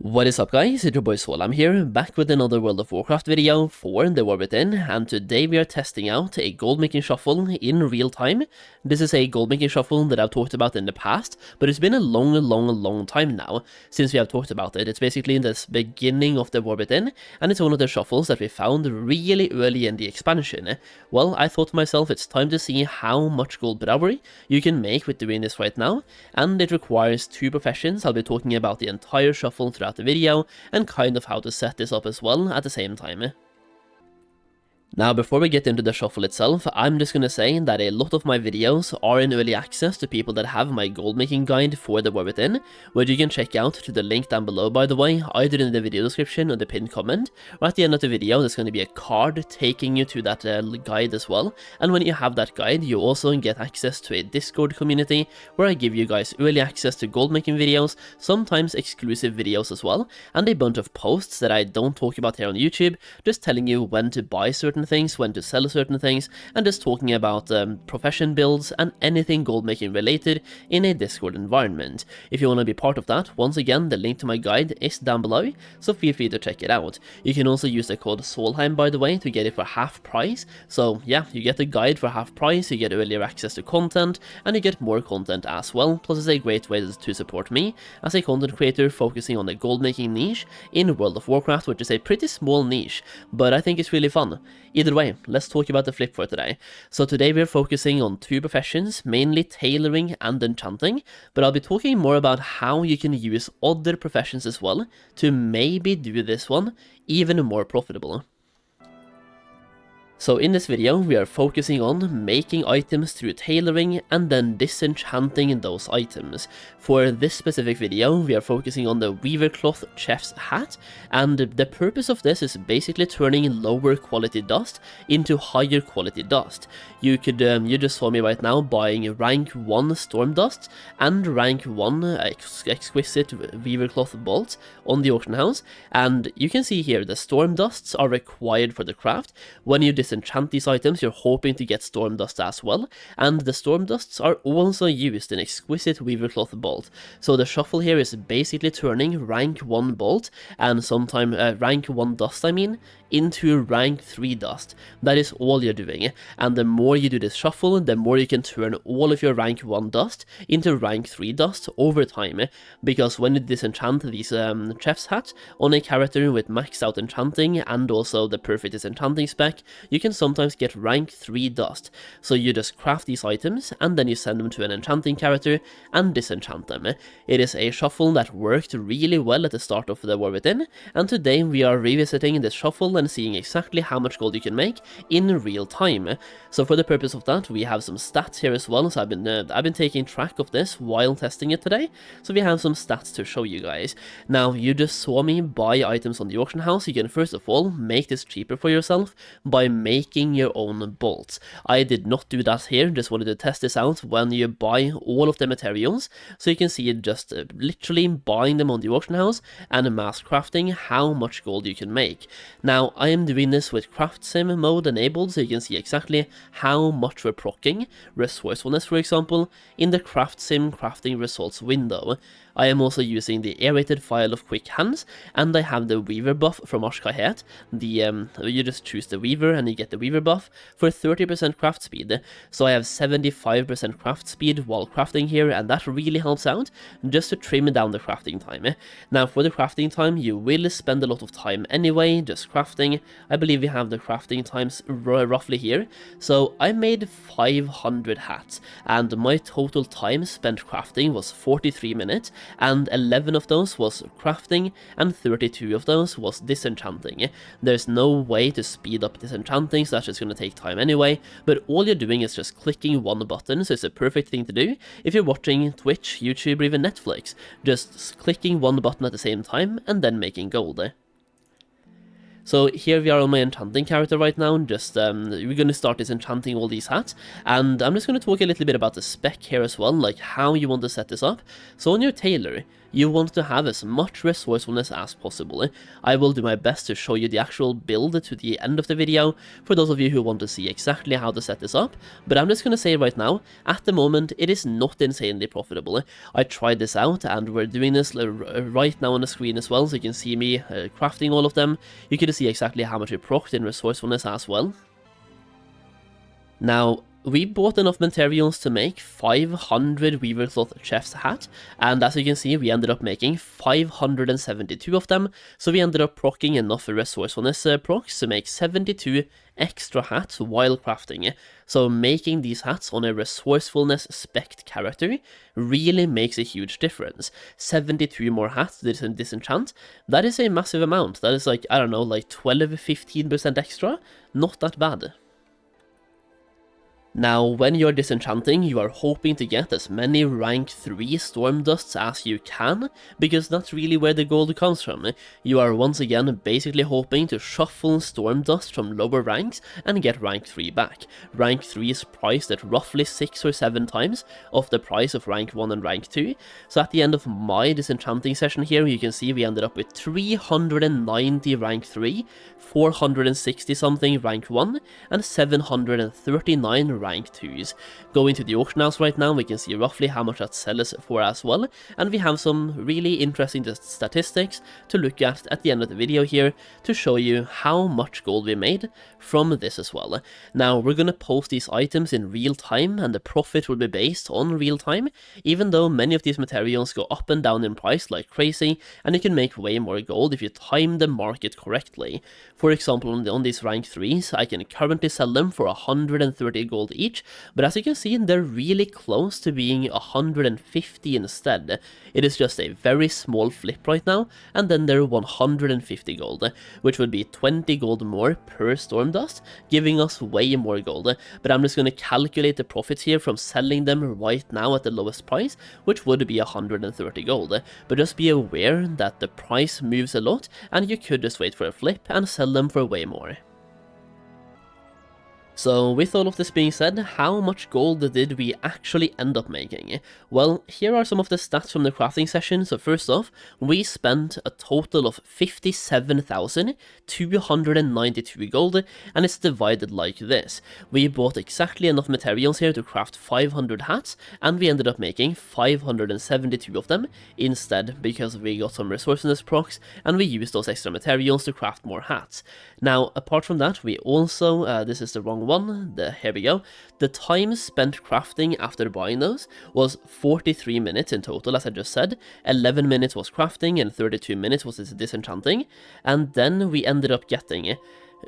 What is up guys, it's your boy Solheim here, back with another World of Warcraft video for the War Within, and today we are testing out a goldmaking shuffle in real time. This is a goldmaking shuffle that I've talked about in the past, but it's been a long time now since we have talked about it. It's basically in this beginning of the War Within, and it's one of the shuffles that we found really early in the expansion. Well, I thought to myself it's time to see how much gold per hour you can make with doing this right now, and it requires 2 professions. I'll be talking about the entire shuffle throughout the video and kind of how to set this up as well at the same time. Now, before we get into the shuffle itself, I'm just gonna say that a lot of my videos are in early access to people that have my goldmaking guide for the War Within, which you can check out through the link down below, by the way, either in the video description or the pinned comment, or at the end of the video there's going to be a card taking you to that guide as well. And when you have that guide, you also get access to a Discord community where I give you guys early access to goldmaking videos, sometimes exclusive videos as well, and a bunch of posts that I don't talk about here on YouTube, just telling you when to buy certain things, when to sell certain things, and just talking about profession builds and anything goldmaking related in a Discord environment. If you want to be part of that, once again, the link to my guide is down below, so feel free to check it out. You can also use the code Solheim, by the way, to get it for half price. So yeah, you get the guide for half price, you get earlier access to content, and you get more content as well. Plus it's a great way to support me as a content creator focusing on the goldmaking niche in World of Warcraft, which is a pretty small niche, but I think it's really fun. Either way, let's talk about the flip for today. So today we're focusing on 2 professions, mainly tailoring and enchanting, but I'll be talking more about how you can use other professions as well to maybe do this one even more profitable. So in this video, we are focusing on making items through tailoring and then disenchanting those items. For this specific video, we are focusing on the Weaver Cloth Chef's Hat, and the purpose of this is basically turning lower quality dust into higher quality dust. You just saw me right now buying rank 1 Storm Dust and rank 1 Exquisite Weaver Cloth Bolts on the auction house, and you can see here the Storm Dusts are required for the craft. When you disenchant these items, you're hoping to get Storm Dust as well, and the Storm Dusts are also used in Exquisite Weaver Cloth Bolt. So the shuffle here is basically turning rank 1 Bolt, and sometime rank 1 Dust into rank 3 dust. That is all you're doing, and the more you do this shuffle, the more you can turn all of your rank 1 dust into rank 3 dust over time, because when you disenchant these chef's hats on a character with maxed out enchanting and also the perfect disenchanting spec, you can sometimes get rank 3 dust. So you just craft these items and then you send them to an enchanting character and disenchant them. It is a shuffle that worked really well at the start of the War Within, and today we are revisiting this shuffle and seeing exactly how much gold you can make in real time. So for the purpose of that, we have some stats here as well. So I've been taking track of this while testing it today, so we have some stats to show you guys. Now, you just saw me buy items on the auction house. You can first of all make this cheaper for yourself by making your own bolts. I did not do that here, just wanted to test this out when you buy all of the materials, so you can see it just literally buying them on the auction house and mass crafting how much gold you can make. Now, I am doing this with craft sim mode enabled, so you can see exactly how much we're proccing resourcefulness, for example, in the craft sim crafting results window. I am also using the aerated file of quick hands, and I have the weaver buff from Ashkahet. You just choose the weaver and you get the weaver buff for 30% craft speed. So I have 75% craft speed while crafting here, and that really helps out just to trim down the crafting time. Now, for the crafting time, you will spend a lot of time anyway just crafting. I believe we have the crafting times roughly here. So I made 500 hats, and my total time spent crafting was 43 minutes, and 11 of those was crafting and 32 of those was disenchanting. There's no way to speed up disenchanting, so that's just going to take time anyway, but all you're doing is just clicking one button, so it's a perfect thing to do if you're watching Twitch, YouTube, or even Netflix. Just clicking one button at the same time and then making gold. So here we are on my enchanting character right now, just we're going to start disenchanting all these hats, and I'm just going to talk a little bit about the spec here as well, like how you want to set this up. So on your tailor, you want to have as much resourcefulness as possible. I will do my best to show you the actual build to the end of the video, for those of you who want to see exactly how to set this up, but I'm just going to say right now, at the moment, it is not insanely profitable. I tried this out, and we're doing this right now on the screen as well, so you can see me crafting all of them. You can see exactly how much we procced in resourcefulness as well. Now, we bought enough materials to make 500 weaver cloth chef's hat, and as you can see, we ended up making 572 of them, so we ended up proccing enough resourcefulness procs to make 72 extra hats while crafting. So making these hats on a resourcefulness spec character really makes a huge difference. 72 more hats to disenchant, that is a massive amount. That is like, I don't know, like 12-15% extra, not that bad. Now, when you're disenchanting, you are hoping to get as many rank 3 storm dusts as you can, because that's really where the gold comes from. You are once again basically hoping to shuffle storm dust from lower ranks and get rank 3 back. Rank 3 is priced at roughly 6 or 7 times of the price of rank 1 and rank 2, so at the end of my disenchanting session here, you can see we ended up with 390 rank 3, 460 something rank 1, and 739 rank 2s. Going to the auction house right now, we can see roughly how much that sells for as well, and we have some really interesting statistics to look at the end of the video here to show you how much gold we made from this as well. Now, we're gonna post these items in real time, and the profit will be based on real time, even though many of these materials go up and down in price like crazy, and you can make way more gold if you time the market correctly. For example, on these rank 3s, I can currently sell them for 130 gold each, but as you can see, they're really close to being 150 instead. It is just a very small flip right now, and then they're 150 gold, which would be 20 gold more per storm dust, giving us way more gold. But I'm just going to calculate the profits here from selling them right now at the lowest price, which would be 130 gold. But just be aware that the price moves a lot, and you could just wait for a flip and sell them for way more. So with all of this being said, how much gold did we actually end up making? Well, here are some of the stats from the crafting session. So first off, we spent a total of 57,292 gold, and it's divided like this. We bought exactly enough materials here to craft 500 hats, and we ended up making 572 of them instead, because we got some resourcefulness procs, and we used those extra materials to craft more hats. Now, apart from that, we also, this is the wrong one, here we go, the time spent crafting after buying those was 43 minutes in total, as I just said. 11 minutes was crafting and 32 minutes was disenchanting, and then we ended up getting,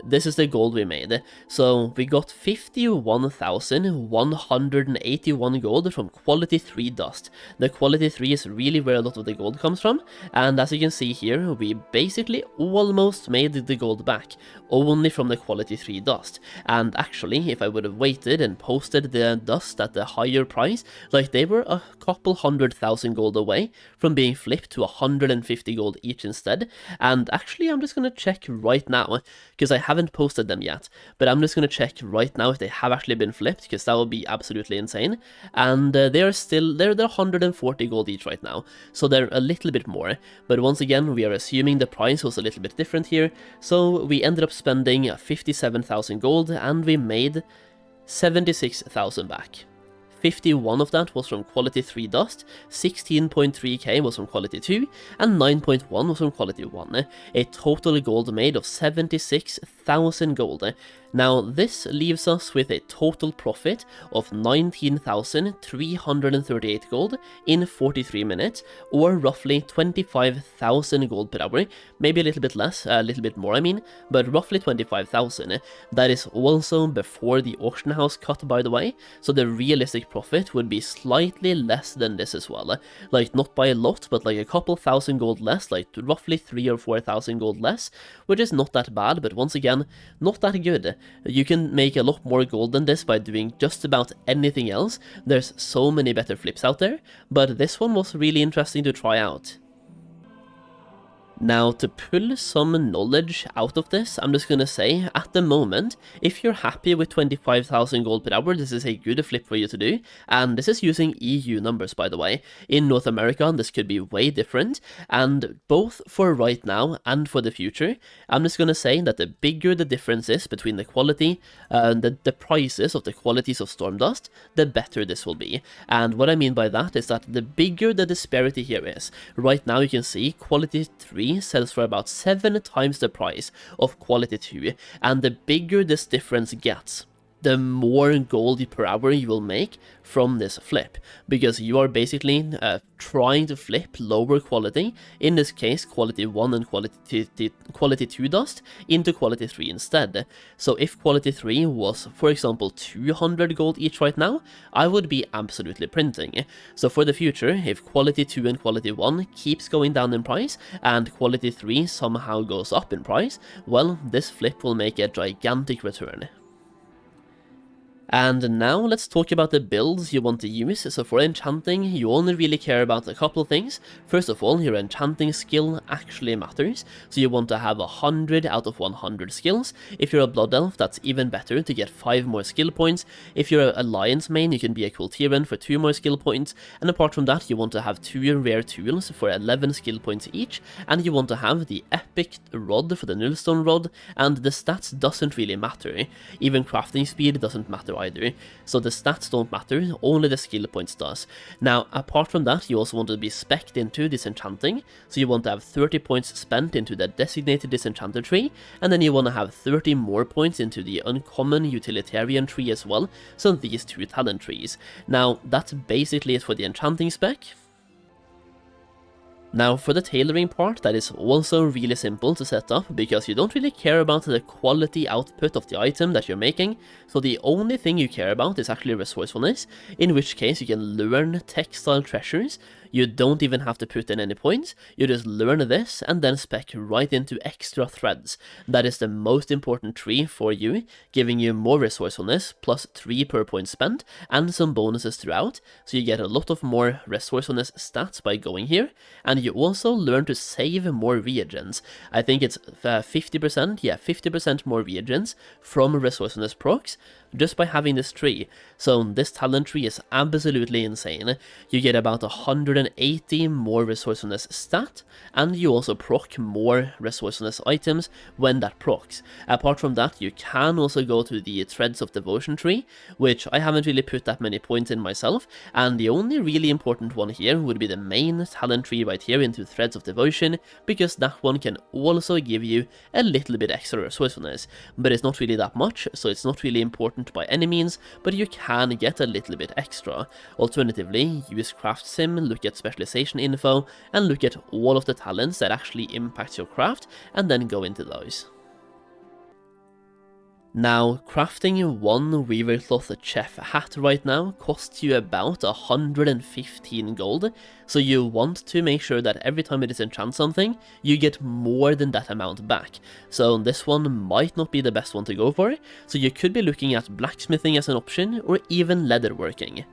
this is the gold we made. So we got 51,181 gold from quality 3 dust. The quality 3 is really where a lot of the gold comes from, and as you can see here, we basically almost made the gold back, only from the quality 3 dust. And actually, if I would have waited and posted the dust at the higher price, like they were a couple 100,000 gold away from being flipped to 150 gold each instead. And actually, I'm just gonna check right now, because I haven't posted them yet, but I'm just going to check right now if they have actually been flipped, because that would be absolutely insane. And they're 140 gold each right now, so they're a little bit more, but once again, we are assuming the price was a little bit different here, so we ended up spending 57,000 gold, and we made 76,000 back. 51 of that was from quality 3 dust, 16.3k was from quality 2, and 9.1 was from quality 1, a total gold made of 76,000 gold. Now, this leaves us with a total profit of 19,338 gold in 43 minutes, or roughly 25,000 gold per hour. Maybe a little bit less, a little bit more I mean, but roughly 25,000. That is also before the auction house cut, by the way, so the realistic profit would be slightly less than this as well. Like, not by a lot, but like a couple thousand gold less, like roughly 3,000 or 4,000 gold less, which is not that bad, but once again, not that good. You can make a lot more gold than this by doing just about anything else. There's so many better flips out there, but this one was really interesting to try out. Now, to pull some knowledge out of this, I'm just gonna say, at the moment, if you're happy with 25,000 gold per hour, this is a good flip for you to do, and this is using EU numbers, by the way. In North America, this could be way different, and both for right now and for the future, I'm just gonna say that the bigger the difference is between the quality, the prices of the qualities of Stormdust, the better this will be. And what I mean by that is that the bigger the disparity here is. Right now you can see quality 3 sells for about 7 times the price of quality 2, and the bigger this difference gets, the more gold per hour you will make from this flip, because you are basically trying to flip lower quality, in this case quality 1 and quality 2 dust, into quality 3 instead. So if quality 3 was, for example, 200 gold each right now, I would be absolutely printing. So for the future, if quality 2 and quality 1 keeps going down in price, and quality 3 somehow goes up in price, well, this flip will make a gigantic return. And now let's talk about the builds you want to use. So for enchanting, you only really care about a couple of things. First of all, your enchanting skill actually matters, so you want to have 100 out of 100 skills. If you're a blood elf, that's even better to get 5 more skill points. If you're an alliance main, you can be a Kultiran for 2 more skill points, and apart from that, you want to have 2 rare tools for 11 skill points each, and you want to have the epic rod for the nullstone rod, and the stats doesn't really matter. Even crafting speed doesn't matter either, so the stats don't matter, only the skill points does. Now, apart from that, you also want to be specced into disenchanting, so you want to have 30 points spent into the designated disenchanter tree, and then you want to have 30 more points into the uncommon utilitarian tree as well, so these 2 talent trees. Now, that's basically it for the enchanting spec. Now for the tailoring part, that is also really simple to set up, because you don't really care about the quality output of the item that you're making, so the only thing you care about is actually resourcefulness, in which case you can learn textile treasures. You don't even have to put in any points, you just learn this and then spec right into extra threads. That is the most important tree for you, giving you more resourcefulness, plus 3 per point spent, and some bonuses throughout, so you get a lot of more resourcefulness stats by going here, and you also learn to save more reagents. I think it's 50% more reagents from resourcefulness procs, just by having this tree. So this talent tree is absolutely insane. You get about 180 more resourcefulness stat, and you also proc more resourcefulness items when that procs. Apart from that, you can also go to the Threads of Devotion tree, which I haven't really put that many points in myself, and the only really important one here would be the main talent tree right here into Threads of Devotion, because that one can also give you a little bit extra resourcefulness, but it's not really that much, so it's not really important by any means, but you can get a little bit extra. Alternatively, use craft sim, look at specialization info, and look at all of the talents that actually impact your craft, and then go into those. Now, crafting one Weaver Cloth Chef hat right now costs you about 115 gold, so you want to make sure that every time you disenchant something, you get more than that amount back. So this one might not be the best one to go for, so you could be looking at blacksmithing as an option, or even leatherworking.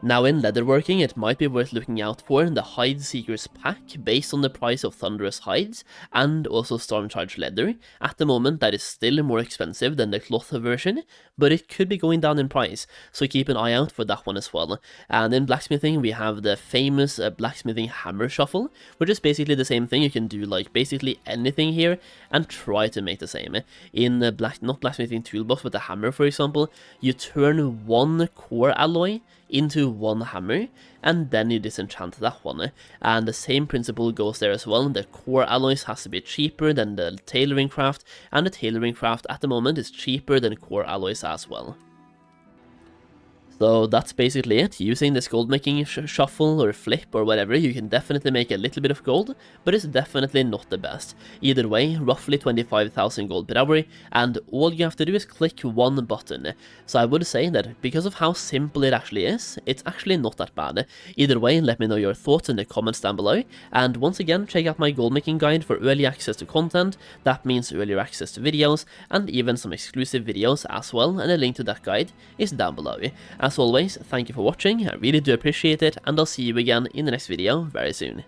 Now in leatherworking, it might be worth looking out for the Hide Seekers pack based on the price of Thunderous Hides and also Stormcharge Leather. At the moment that is still more expensive than the cloth version, but it could be going down in price, so keep an eye out for that one as well. And in blacksmithing we have the famous blacksmithing hammer shuffle, which is basically the same thing. You can do like basically anything here and try to make the same. In the not blacksmithing toolbox, but the hammer for example, you turn one core alloy into one hammer, and then you disenchant that one. And the same principle goes there as well. The core alloys has to be cheaper than the tailoring craft, and the tailoring craft at the moment is cheaper than core alloys as well. So that's basically it. Using this gold making shuffle or flip or whatever, you can definitely make a little bit of gold, but it's definitely not the best. Either way, roughly 25,000 gold per hour, and all you have to do is click one button. So I would say that because of how simple it actually is, it's actually not that bad. Either way, let me know your thoughts in the comments down below, and once again, check out my gold making guide for early access to content. That means earlier access to videos, and even some exclusive videos as well, and a link to that guide is down below. As always, thank you for watching, I really do appreciate it, and I'll see you again in the next video very soon.